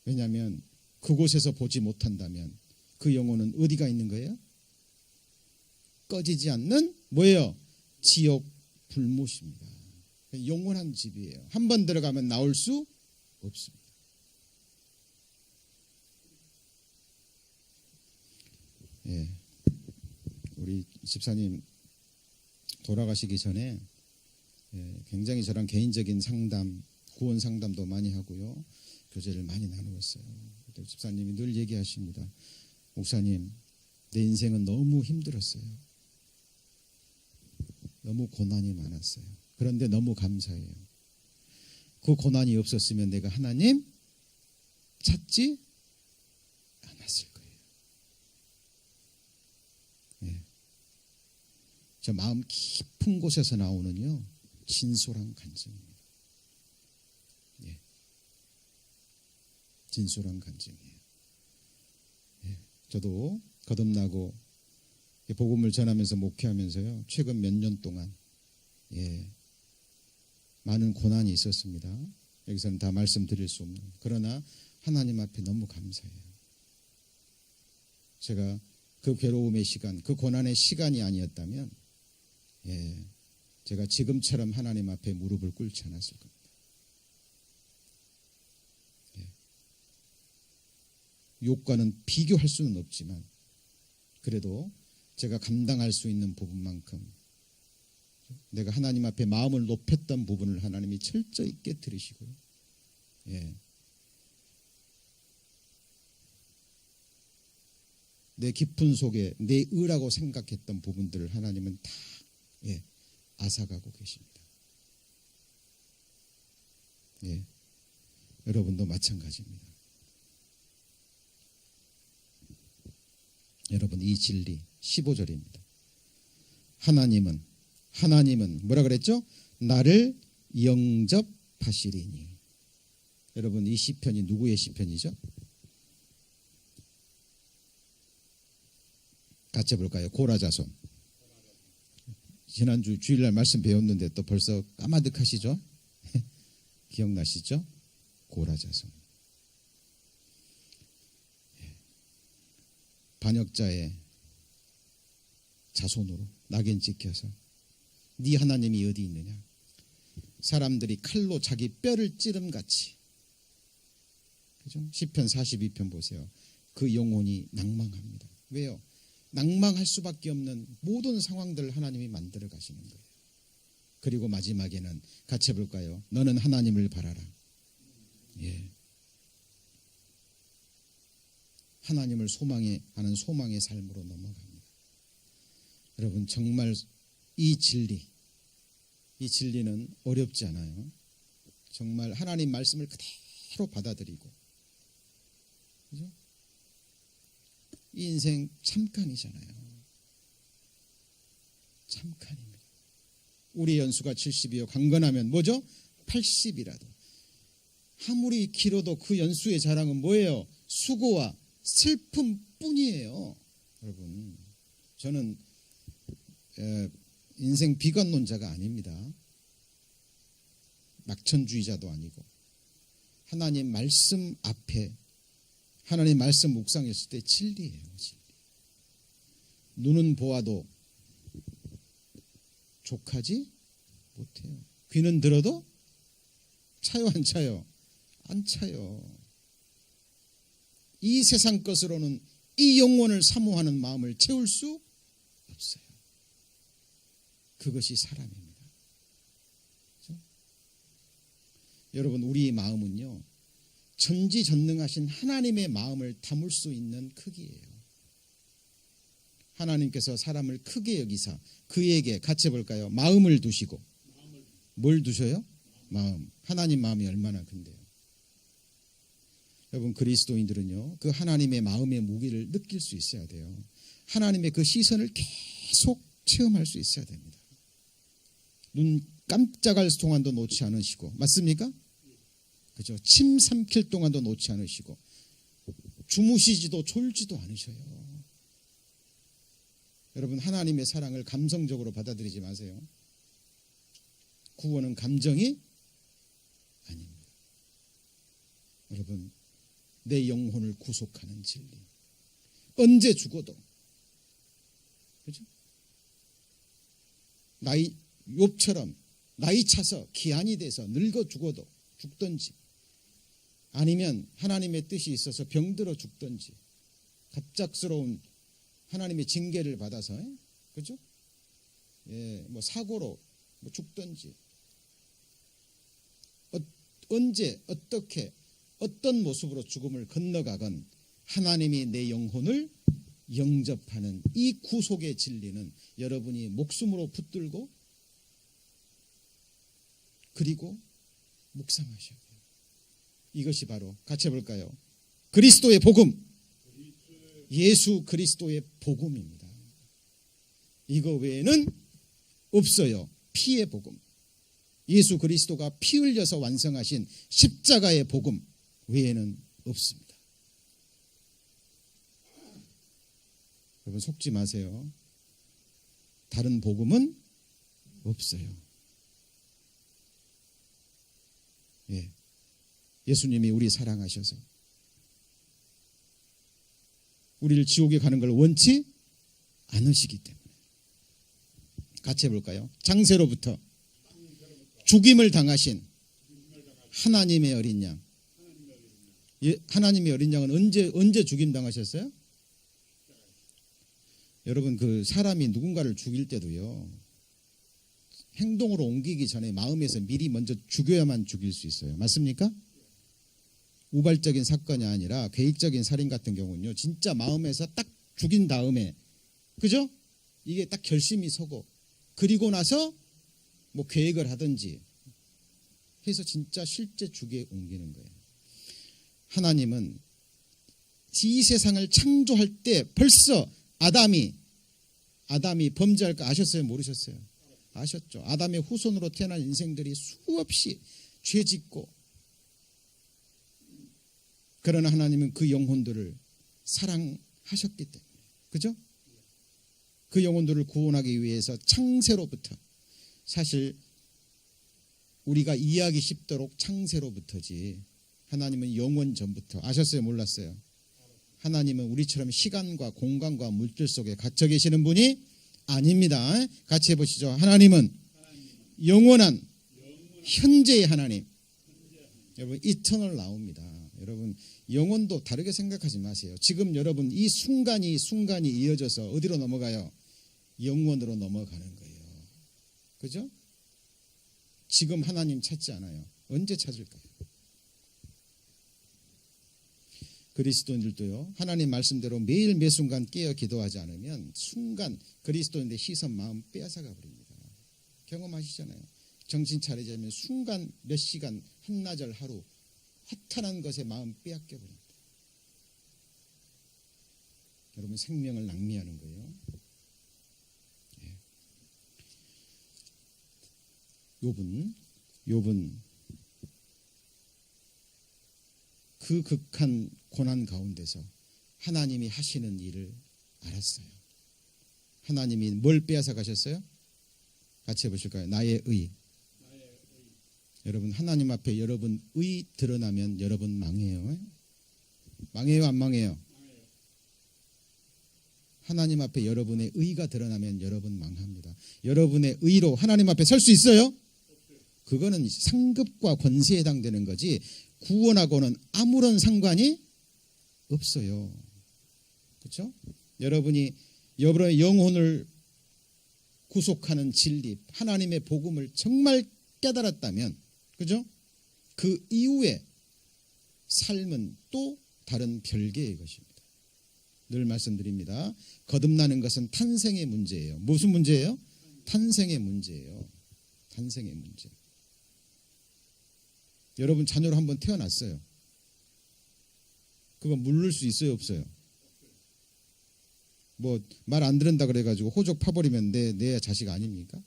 왜냐하면 그곳에서 보지 못한다면 그 영혼은 어디가 있는 거예요? 꺼지지 않는 뭐예요? 지옥 불못입니다. 영원한 집이에요. 한 번 들어가면 나올 수 없습니다. 예, 우리 집사님 돌아가시기 전에 굉장히 저랑 개인적인 상담, 구원 상담도 많이 하고요, 교제를 많이 나누었어요. 집사님이 늘 얘기하십니다. 목사님, 내 인생은 너무 힘들었어요. 너무 고난이 많았어요. 그런데 너무 감사해요. 그 고난이 없었으면 내가 하나님 찾지 않았을 거예요. 예. 저 마음 깊은 곳에서 나오는요, 진솔한 간증입니다. 예. 진솔한 간증이에요. 예. 저도 거듭나고 복음을 전하면서 목회하면서요, 최근 몇 년 동안 많은 고난이 있었습니다. 여기서는 다 말씀드릴 수 없는, 그러나 하나님 앞에 너무 감사해요. 제가 그 괴로움의 시간, 그 고난의 시간이 아니었다면 제가 지금처럼 하나님 앞에 무릎을 꿇지 않았을 겁니다. 욥과는 비교할 수는 없지만 그래도 제가 감당할 수 있는 부분만큼 내가 하나님 앞에 마음을 높였던 부분을 하나님이 철저히 깨뜨리시고요. 내 깊은 속에 내 의라고 생각했던 부분들을 하나님은 다 앗아가고 계십니다. 여러분도 마찬가지입니다. 여러분, 이 진리 15절입니다. 하나님은 뭐라 그랬죠? 나를 영접하시리니. 여러분, 이 시편이 누구의 시편이죠? 같이 볼까요? 고라자손. 지난주 주일날 말씀 배웠는데 또 벌써 까마득하시죠? 기억나시죠? 고라자손. 반역자의 자손으로 낙인 찍혀서 네 하나님이 어디 있느냐? 사람들이 칼로 자기 뼈를 찌름같이, 그죠? 시편 42편 보세요. 그 영혼이 낭망합니다. 왜요? 낭망할 수밖에 없는 모든 상황들을 하나님이 만들어 가시는 거예요. 그리고 마지막에는 같이 해볼까요? 너는 하나님을 바라라. 하나님을 소망하는 소망의 삶으로 넘어갑니다. 여러분, 정말 이 진리는 어렵지 않아요. 정말 하나님 말씀을 그대로 받아들이고, 그죠? 이 인생 잠깐이잖아요. 잠깐입니다. 우리 연수가 70이요. 강건하면 뭐죠? 80이라도. 아무리 길어도 그 연수의 자랑은 뭐예요? 수고와 슬픔뿐이에요. 여러분, 저는 인생 비관론자가 아닙니다. 낙천주의자도 아니고 하나님 말씀 앞에 하나님 말씀 묵상했을 때 진리예요. 진리. 눈은 보아도 족하지 못해요. 귀는 들어도 차요 안 차요? 안 차요. 이 세상 것으로는 이 영혼을 사모하는 마음을 채울 수 없어요. 그것이 사람입니다. 그렇죠? 여러분, 우리 마음은요, 전지전능하신 하나님의 마음을 담을 수 있는 크기예요. 하나님께서 사람을 크게 여기사 그에게 같이 해볼까요? 마음을 두시고. 뭘 두셔요? 마음. 하나님 마음이 얼마나 큰데요. 여러분, 그리스도인들은요, 그 하나님의 마음의 무게를 느낄 수 있어야 돼요. 하나님의 그 시선을 계속 체험할 수 있어야 됩니다. 눈 깜짝할 동안도 놓지 않으시고, 맞습니까? 그죠? 침 삼킬 동안도 놓지 않으시고, 주무시지도 졸지도 않으셔요. 여러분, 하나님의 사랑을 감성적으로 받아들이지 마세요. 구원은 감정이 아닙니다. 여러분, 내 영혼을 구속하는 진리. 언제 죽어도, 그죠? 욥처럼 나이 차서 기한이 돼서 늙어 죽어도 죽든지, 아니면 하나님의 뜻이 있어서 병들어 죽든지, 갑작스러운 하나님의 징계를 받아서, 그죠? 뭐 사고로 죽든지, 언제 어떻게 어떤 모습으로 죽음을 건너가건 하나님이 내 영혼을 영접하는 이 구속의 진리는 여러분이 목숨으로 붙들고 그리고 묵상하셔야 돼요. 이것이 바로 같이 해볼까요? 그리스도의 복음, 예수 그리스도의 복음입니다. 이거 외에는 없어요. 피의 복음, 예수 그리스도가 피 흘려서 완성하신 십자가의 복음 외에는 없습니다. 여러분, 속지 마세요. 다른 복음은 없어요. 예수님이 우리 사랑하셔서 우리를 지옥에 가는 걸 원치 않으시기 때문에. 같이 해볼까요? 장세로부터 죽임을 당하신 하나님의 어린 양. 하나님의 어린 양은 언제 죽임 당하셨어요? 여러분, 그 사람이 누군가를 죽일 때도요, 행동으로 옮기기 전에 마음에서 미리 먼저 죽여야만 죽일 수 있어요. 맞습니까? 우발적인 사건이 아니라 계획적인 살인 같은 경우는요, 진짜 마음에서 딱 죽인 다음에, 그죠? 이게 딱 결심이 서고, 그리고 나서 뭐 계획을 하든지 해서 진짜 실제 죽에 옮기는 거예요. 하나님은 이 세상을 창조할 때 벌써 아담이 범죄할 거 아셨어요? 모르셨어요? 아셨죠? 아담의 후손으로 태어난 인생들이 수없이 죄짓고, 그러나 하나님은 그 영혼들을 사랑하셨기 때문에, 그죠? 그 영혼들을 구원하기 위해서 창세로부터, 사실 우리가 이해하기 쉽도록 창세로부터지, 하나님은 영원 전부터, 아셨어요? 몰랐어요? 하나님은 우리처럼 시간과 공간과 물질 속에 갇혀 계시는 분이 아닙니다. 같이 해보시죠. 하나님은 영원한 현재의 하나님. 여러분, 이터널 나옵니다. 여러분, 영혼도 다르게 생각하지 마세요. 지금 여러분 이 순간이 이어져서 어디로 넘어가요? 영원으로 넘어가는 거예요. 그죠? 지금 하나님 찾지 않아요. 언제 찾을까요? 그리스도인들도요, 하나님 말씀대로 매일 매순간 깨어 기도하지 않으면 순간 그리스도인들의 시선 마음 빼앗아가 버립니다. 경험하시잖아요. 정신 차리자면 순간 몇 시간, 한나절, 하루 허탄한 것에 마음 빼앗겨 버립니다. 여러분, 생명을 낭비하는 거예요. 욥은 그 극한 고난 가운데서 하나님이 하시는 일을 알았어요. 하나님이 뭘 빼앗아 가셨어요? 같이 해보실까요? 나의 의. 여러분, 하나님 앞에 여러분 의 드러나면 여러분 망해요. 망해요, 안 망해요? 하나님 앞에 여러분의 의가 드러나면 여러분 망합니다. 여러분의 의로 하나님 앞에 설 수 있어요? 그거는 상급과 권세에 해당되는 거지 구원하고는 아무런 상관이 없어요. 그렇죠? 여러분의 영혼을 구속하는 진리, 하나님의 복음을 정말 깨달았다면, 그죠? 그 이후에 삶은 또 다른 별개의 것입니다. 늘 말씀드립니다. 거듭나는 것은 탄생의 문제예요. 무슨 문제예요? 탄생의 문제예요. 탄생의 문제. 여러분 자녀로 한번 태어났어요. 그거 물릴 수 있어요, 없어요? 뭐 말 안 들은다 그래가지고 호적 파버리면 내 자식 아닙니까?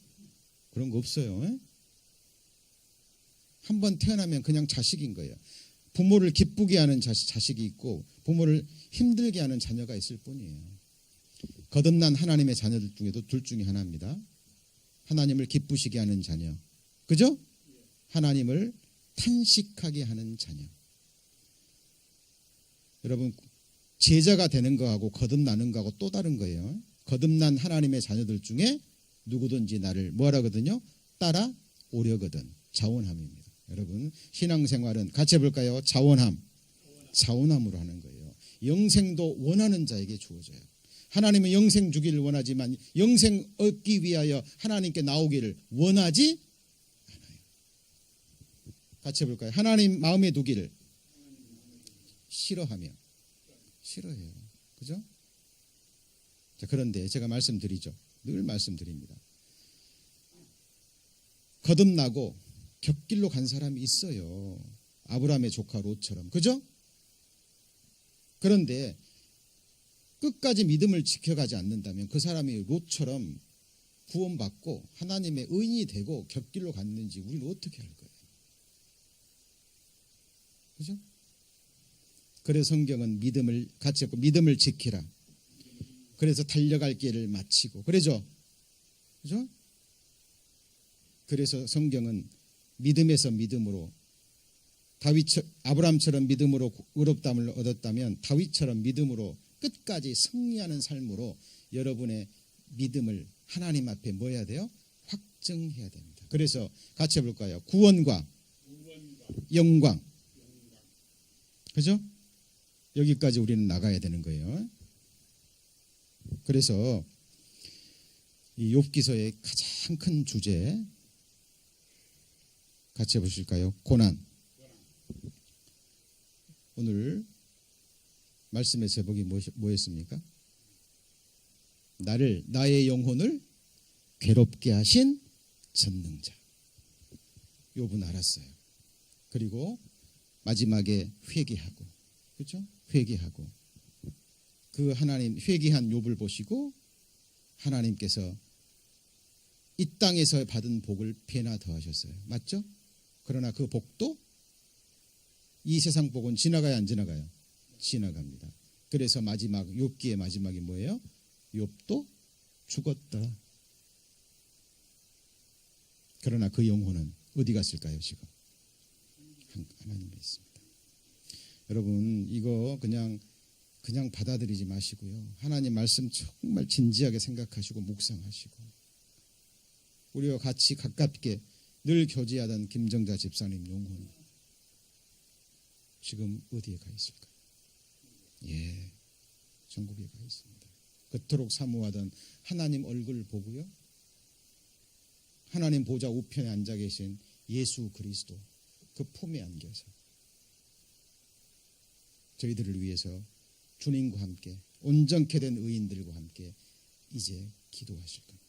그런 거 없어요. 한번 태어나면 그냥 자식인 거예요. 부모를 기쁘게 하는 자식이 있고 부모를 힘들게 하는 자녀가 있을 뿐이에요. 거듭난 하나님의 자녀들 중에도 둘 중에 하나입니다. 하나님을 기쁘시게 하는 자녀, 그죠? 하나님을 탄식하게 하는 자녀. 여러분, 제자가 되는 거하고 거듭나는 거하고 또 다른 거예요. 거듭난 하나님의 자녀들 중에 누구든지 나를 뭐하라거든요? 따라오려거든. 자원함입니다. 여러분, 신앙생활은 같이 해볼까요? 자원함으로 하는 거예요. 영생도 원하는 자에게 주어져요. 하나님은 영생 주기를 원하지만 영생 얻기 위하여 하나님께 나오기를 원하지 않아요. 같이 해볼까요? 하나님 마음에 두기를 싫어해요. 그죠? 자, 그런데 제가 말씀드리죠. 늘 말씀드립니다. 거듭나고 곁길로 간 사람이 있어요. 아브라함의 조카 롯처럼. 그죠? 그런데 끝까지 믿음을 지켜가지 않는다면 그 사람이 롯처럼 구원받고 하나님의 의인이 되고 곁길로 갔는지 우리는 어떻게 할 거예요? 그죠? 그래서 성경은 믿음을 같이 했고 믿음을 지키라. 그래서 달려갈 길을 마치고 그러죠? 그죠? 그래서 성경은 믿음에서 믿음으로 아브라함처럼 믿음으로 의롭다함을 얻었다면 다윗처럼 믿음으로 끝까지 승리하는 삶으로 여러분의 믿음을 하나님 앞에 뭐 해야 돼요? 확증해야 됩니다. 그래서 같이 해볼까요? 구원과 영광. 그죠? 여기까지 우리는 나가야 되는 거예요. 그래서 이 욥기서의 가장 큰 주제 같이 해보실까요? 고난. 오늘 말씀의 제목이 뭐였습니까? 나의 영혼을 괴롭게 하신 전능자. 욥은 알았어요. 그리고 마지막에 회개하고, 그렇죠? 회개하고 그 하나님 회개한 욥을 보시고 하나님께서 이 땅에서 받은 복을 배나 더하셨어요. 맞죠? 그러나 그 복도 이 세상 복은 지나가야 안 지나가요? 지나갑니다. 그래서 마지막 욥기의 마지막이 뭐예요? 욥도 죽었다. 그러나 그 영혼은 어디 갔을까요? 지금 하나님에 있습니다. 여러분 이거 그냥 받아들이지 마시고요. 하나님 말씀 정말 진지하게 생각하시고 묵상하시고 우리와 같이 가깝게 늘 교제하던 김정자 집사님 영혼 지금 어디에 가 있을까요? 예, 천국에 가 있습니다. 그토록 사모하던 하나님 얼굴 보고요. 하나님 보좌 우편에 앉아 계신 예수 그리스도 그 품에 안겨서 저희들을 위해서 주님과 함께 온전케 된 의인들과 함께 이제 기도하실 겁니다.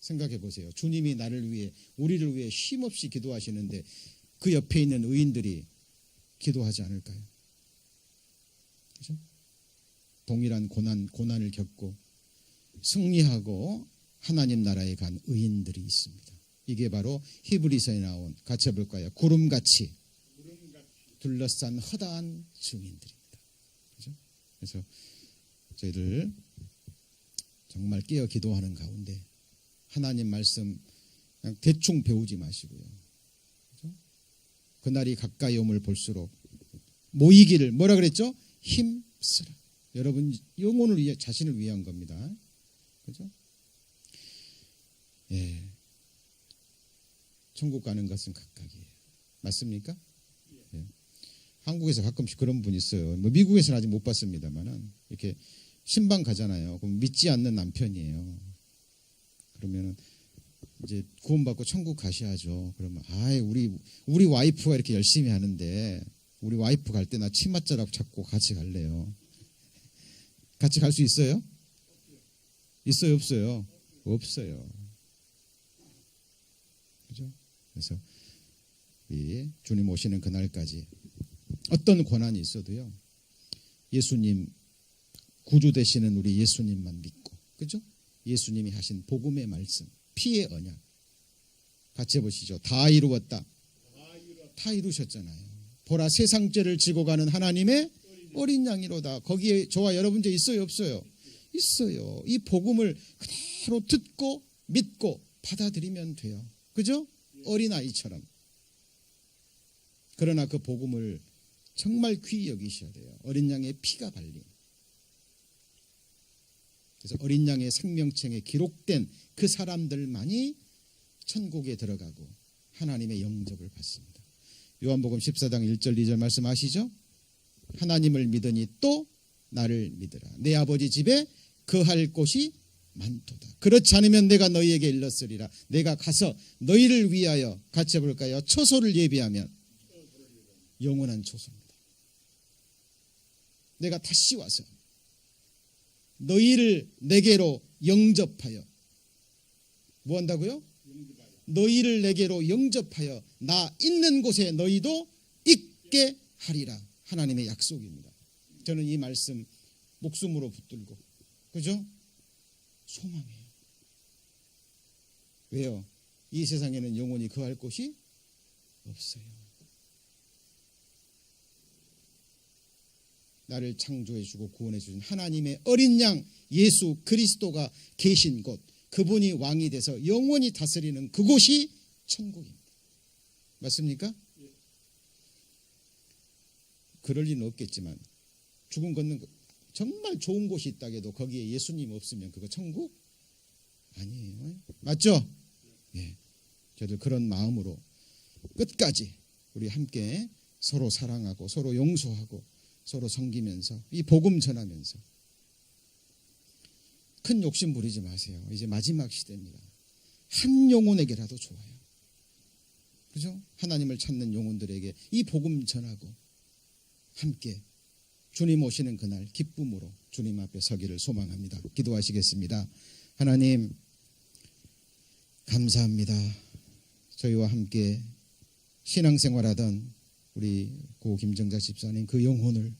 생각해 보세요. 주님이 나를 위해 우리를 위해 쉼없이 기도하시는데 그 옆에 있는 의인들이 기도하지 않을까요? 그렇죠? 동일한 고난을 겪고 승리하고 하나님 나라에 간 의인들이 있습니다. 이게 바로 히브리서에 나온 같이 해볼까요? 구름같이 둘러싼 허다한 증인들입니다. 그렇죠? 그래서 저희들 정말 깨어 기도하는 가운데 하나님 말씀 그냥 대충 배우지 마시고요. 그렇죠? 그날이 가까이 오물 볼수록 모이기를 뭐라 그랬죠? 힘쓰라. 여러분 영혼을 위해 자신을 위한 겁니다. 그렇죠? 예. 천국 가는 것은 각각이에요. 맞습니까? 예. 한국에서 가끔씩 그런 분 있어요. 뭐 미국에서는 아직 못 봤습니다만은 이렇게 신방 가잖아요. 그럼 믿지 않는 남편이에요. 그러면은 이제 구원받고 천국 가셔야죠. 그러면 우리 와이프가 이렇게 열심히 하는데 우리 와이프 갈 때 나 치맛자락 잡고 같이 갈래요. 같이 갈 수 있어요? 있어요, 없어요? 없어요. 그죠? 그래서 우리 주님 오시는 그날까지 어떤 고난이 있어도요. 예수님 구주 되시는 우리 예수님만 믿고, 그죠? 예수님이 하신 복음의 말씀, 피의 언약 같이 해보시죠. 다 이루었다. 다 이루셨잖아요. 보라 세상 죄를 지고 가는 하나님의 어린 양이로다. 거기에 저와 여러분 죄 있어요, 없어요? 있어요. 이 복음을 그대로 듣고 믿고 받아들이면 돼요. 그죠? 어린아이처럼. 그러나 그 복음을 정말 귀히 여기셔야 돼요. 어린 양의 피가 발린. 그래서 어린 양의 생명책에 기록된 그 사람들만이 천국에 들어가고 하나님의 영접을 받습니다. 요한복음 14장 1절 2절 말씀 아시죠? 하나님을 믿으니 또 나를 믿으라. 내 아버지 집에 거할 곳이 많도다. 그렇지 않으면 내가 너희에게 일렀으리라. 내가 가서 너희를 위하여 같이 해볼까요? 초소를 예비하면 영원한 초소입니다. 내가 다시 와서 너희를 내게로 영접하여 뭐 한다고요? 너희를 내게로 영접하여 나 있는 곳에 너희도 있게 하리라. 하나님의 약속입니다. 저는 이 말씀 목숨으로 붙들고, 그죠? 소망해요. 왜요? 이 세상에는 영원히 거할 곳이 없어요. 나를 창조해 주고 구원해 주신 하나님의 어린 양 예수 그리스도가 계신 곳, 그분이 왕이 돼서 영원히 다스리는 그곳이 천국입니다. 맞습니까? 그럴 리는 없겠지만 죽음 걷는 정말 좋은 곳이 있다 해도 거기에 예수님 없으면 그거 천국 아니에요. 맞죠? 예. 저희들 그런 마음으로 끝까지 우리 함께 서로 사랑하고 서로 용서하고 서로 섬기면서 이 복음 전하면서 큰 욕심 부리지 마세요. 이제 마지막 시대입니다. 한 영혼에게라도 좋아요. 그죠? 하나님을 찾는 영혼들에게 이 복음 전하고 함께 주님 오시는 그날 기쁨으로 주님 앞에 서기를 소망합니다. 기도하시겠습니다. 하나님 감사합니다. 저희와 함께 신앙생활하던 우리 고 김정자 집사님 그 영혼을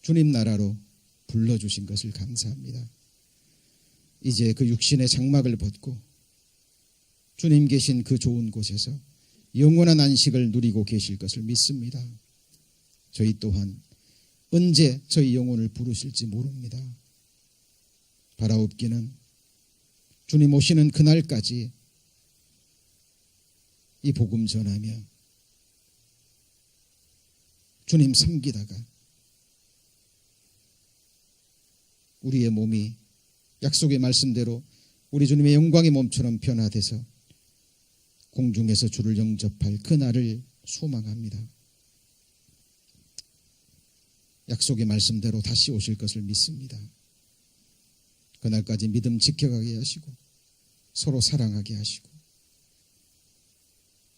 주님 나라로 불러주신 것을 감사합니다. 이제 그 육신의 장막을 벗고 주님 계신 그 좋은 곳에서 영원한 안식을 누리고 계실 것을 믿습니다. 저희 또한 언제 저희 영혼을 부르실지 모릅니다. 바라옵기는 주님 오시는 그날까지 이 복음 전하며 주님 섬기다가 우리의 몸이 약속의 말씀대로 우리 주님의 영광의 몸처럼 변화돼서 공중에서 주를 영접할 그날을 소망합니다. 약속의 말씀대로 다시 오실 것을 믿습니다. 그날까지 믿음 지켜가게 하시고 서로 사랑하게 하시고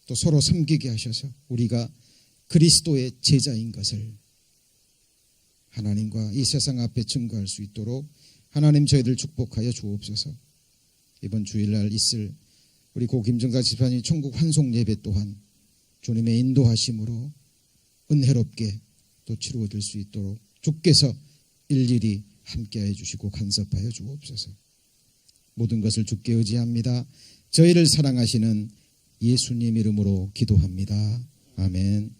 또 서로 섬기게 하셔서 우리가 그리스도의 제자인 것을 하나님과 이 세상 앞에 증거할 수 있도록 하나님 저희들 축복하여 주옵소서. 이번 주일날 있을 우리 고 김정자 집사님 천국 환송 예배 또한 주님의 인도하심으로 은혜롭게 또 치루어질 수 있도록 주께서 일일이 함께해 주시고 간섭하여 주옵소서. 모든 것을 주께 의지합니다. 저희를 사랑하시는 예수님 이름으로 기도합니다. 아멘.